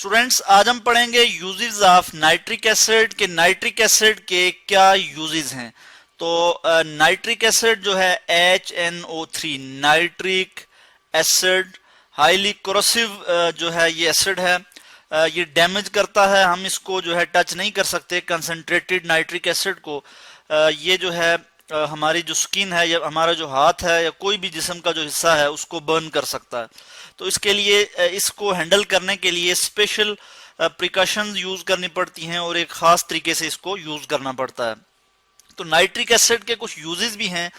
Students, आज हम पढ़ेंगे यूजेस ऑफ नाइट्रिक एसिड के नाइट्रिक एसिड के क्या यूजेस हैं। तो नाइट्रिक एसिड जो है HNO3 nitric acid highly corrosive जो है ये एसिड है। ये डैमेज करता है, हम इसको जो है टच नहीं कर सकते कंसंट्रेटेड नाइट्रिक एसिड को। ये जो है हमारी जो स्किन है या हमारा जो हाथ है या कोई भी जिस्म का जो हिस्सा है उसको बर्न कर सकता है। तो इसके लिए इसको हैंडल करने के लिए स्पेशल प्रिकॉशंस यूज करनी पड़ती हैं और एक खास तरीके से इसको यूज करना पड़ता है। तो नाइट्रिक एसिड के कुछ यूजेस भी हैं,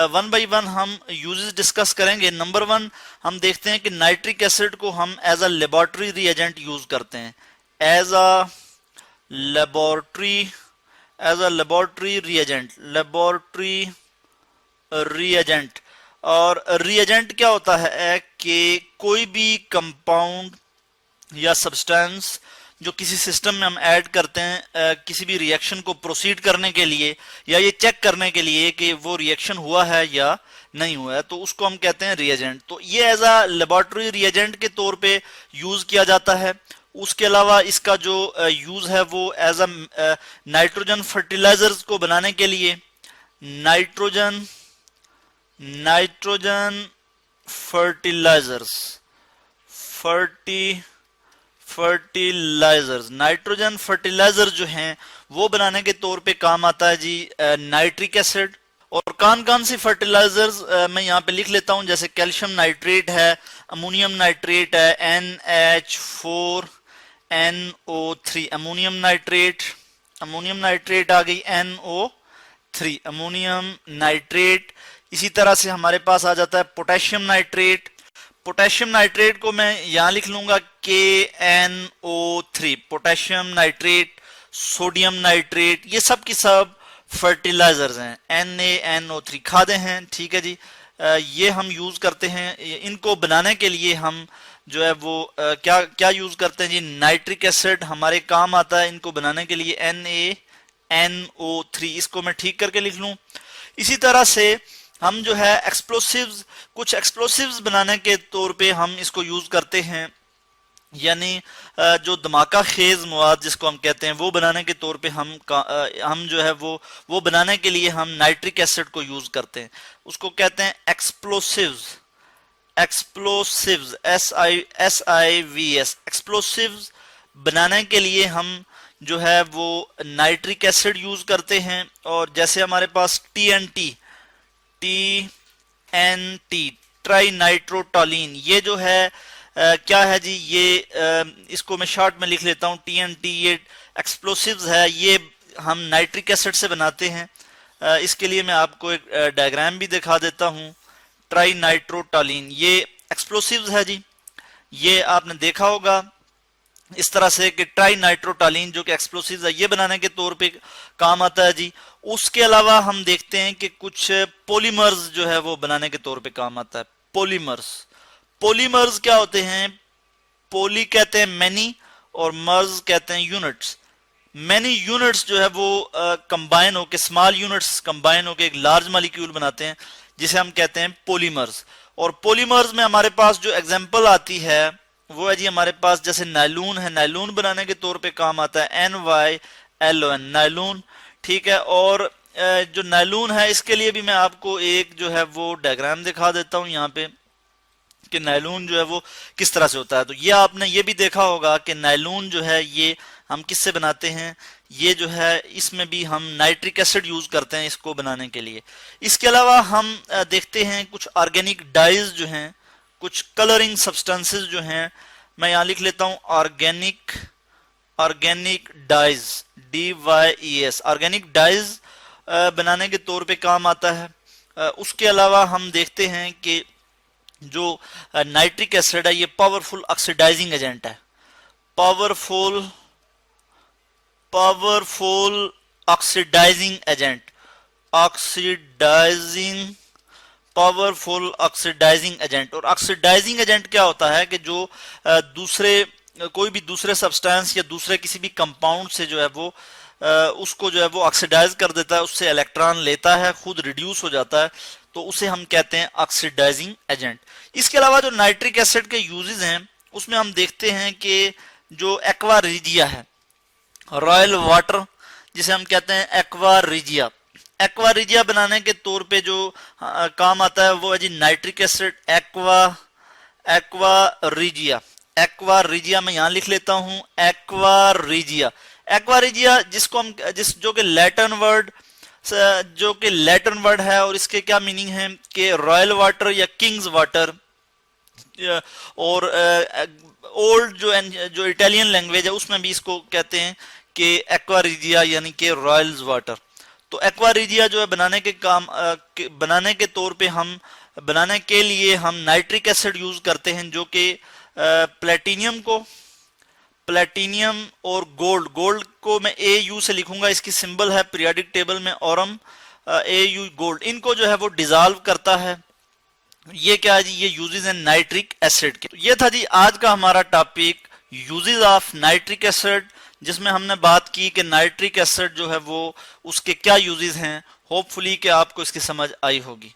वन बाय वन हम यूजेस डिस्कस करेंगे। नंबर वन, हम देखते हैं कि नाइट्रिक एसिड को हम as a laboratory reagent use करते हैं, एज अ लेबोरेटरी रिएजेंट। और रिएजेंट क्या होता है कि कोई भी कंपाउंड या सब्सटेंस जो किसी सिस्टम में हम ऐड करते हैं किसी भी रिएक्शन को प्रोसीड करने के लिए या ये चेक करने के लिए कि वो रिएक्शन हुआ है या नहीं हुआ है, तो उसको हम कहते हैं रिएजेंट। तो ये एज अ लेबोरेटरी रिएजेंट के तौर पे यूज किया जाता है। उसके अलावा इसका जो यूज है वो एज अ नाइट्रोजन फर्टिलाइजर्स को बनाने के लिए, नाइट्रोजन फर्टिलाइजर्स नाइट्रोजन फर्टिलाइजर जो हैं वो बनाने के तौर पे काम आता है जी नाइट्रिक एसिड। और कौन कौन सी फर्टिलाइजर्स मैं यहाँ पे लिख लेता हूँ, जैसे कैल्शियम नाइट्रेट है, अमोनियम नाइट्रेट है, NH4NO3 अमोनियम नाइट्रेट आ गई, NO3 अमोनियम नाइट्रेट। इसी तरह से हमारे पास आ जाता है पोटेशियम नाइट्रेट को मैं यहां लिख लूंगा KNO3 potassium nitrate, sodium nitrate, ये सब की सब फर्टिलाइजर्स हैं, NaNO3 खादें हैं। ठीक है जी, ये हम यूज करते हैं। इनको बनाने के लिए हम जो है वो क्या यूज करते हैं जी, नाइट्रिक एसिड हमारे काम आता है इनको बनाने के लिए, NaNO3। इसको मैं ठीक करके लिख लूं। इसी तरह से हम जो है कुछ एक्सप्लोसिव्स बनाने के तौर पे हम इसको यूज करते हैं, यानी जो धमाका खेज मवाद जिसको हम कहते हैं वो बनाने के तौर पे हम जो है वो बनाने के लिए हम नाइट्रिक एसिड को यूज करते हैं। उसको कहते हैं एक्सप्लोसिव्स SIVS एक्सप्लोसिव्स बनाने के लिए हम जो है वो नाइट्रिक एसिड यूज करते हैं। और जैसे हमारे पास TNT ट्राई नाइट्रोटोलिन, ये जो है क्या है जी, ये इसको मैं शॉर्ट में लिख लेता हूं TNT, ये एक्सप्लोसिव्स है, ये हम नाइट्रिक एसिड से बनाते हैं। इसके लिए मैं आपको एक डायग्राम भी दिखा देता हूं। ट्राई नाइट्रोटोलिन ये एक्सप्लोसिव्स है जी, ये आपने देखा होगा इस तरह से कि ट्राई नाइट्रोटोलिन जो कि एक्सप्लोसिव्स है ये बनाने के तौर पे काम आता है जी। उसके अलावा हम देखते हैं कि कुछ पॉलीमर्स जो है वो बनाने के तौर पे काम आता है। पॉलीमर्स क्या होते हैं, पॉली कहते हैं मैनी और मर्स कहते हैं यूनिट्स। मैनी यूनिट्स जो है वो कंबाइन होकर, स्मॉल यूनिट्स कंबाइन होकर एक लार्ज मॉलिक्यूल बनाते हैं जिसे हम कहते हैं पॉलीमर्स। और पॉलीमर्स में हमारे पास जो एग्जांपल आती है वो है जी हमारे पास जैसे नायलून है, नायलून बनाने के तौर पे काम आता है NYLON नायलून। ठीक है, और जो नायलून है इसके लिए भी मैं आपको एक जो है वो डायग्राम दिखा देता हूं यहाँ पे कि नायलून जो है वो किस तरह से होता है। तो ये आपने ये भी देखा होगा कि नायलून जो है ये हम किससे बनाते हैं, ये जो है इसमें भी हम नाइट्रिक एसिड यूज करते हैं इसको बनाने के लिए। इसके अलावा हम देखते हैं कुछ ऑर्गेनिक डाइज जो हैं, कुछ कलरिंग सब्सटेंसेस जो हैं, मैं यहां लिख लेता हूं organic dyes DYES, organic dyes बनाने के तौर पे काम आता है। उसके अलावा हम देखते हैं कि जो नाइट्रिक एसिड है ये पावरफुल ऑक्सीडाइजिंग एजेंट है, powerful oxidising agent, powerful oxidising agent. और ऑक्सीडाइजिंग एजेंट क्या होता है कि जो कोई भी दूसरे सब्सटेंस या दूसरे किसी भी कंपाउंड से जो है वो उसको जो है वो ऑक्सीडाइज कर देता है, उससे इलेक्ट्रॉन लेता है, खुद रिड्यूस हो जाता है, तो उसे हम कहते हैं ऑक्सीडाइजिंग एजेंट। इसके अलावा जो नाइट्रिक एसिड के यूजेस हैं उसमें हम देखते हैं कि जो एक्वा रिजिया है, रॉयल वाटर जिसे हम कहते हैं एक्वा रिजिया, एक्वा रिजिया बनाने के तौर पे जो काम आता है वो है जी nitric acid. Aqua regia, aqua regia मैं यहां लिख लेता हूं, एक्वा रिजिया। एक्वा रिजिया जिसको हम जो कि लैटिन वर्ड है, और इसके क्या मीनिंग है कि रॉयल वाटर या किंग्स वाटर, और ओल्ड जो इटालियन लैंग्वेज है उसमें भी इसको कहते हैं कि एक्वा रिजिया यानी कि रॉयल्स वाटर। तो एक्वा रिजिया जो है बनाने के तौर पे हम बनाने के लिए हम नाइट्रिक एसिड यूज करते हैं, जो कि प्लेटिनियम और गोल्ड को मैं AU से लिखूंगा, इसकी सिंबल है पीरियोडिक टेबल में ऑरम AU गोल्ड, इनको जो है वो डिजॉल्व करता है। ये क्या है जी, ये यूजेस हैं नाइट्रिक एसिड के। तो ये था जी आज का हमारा topic uses of nitric acid, जिसमें हमने बात की कि नाइट्रिक एसिड जो है वो उसके क्या यूजेस हैं। होपफुली कि आपको इसकी समझ आई होगी।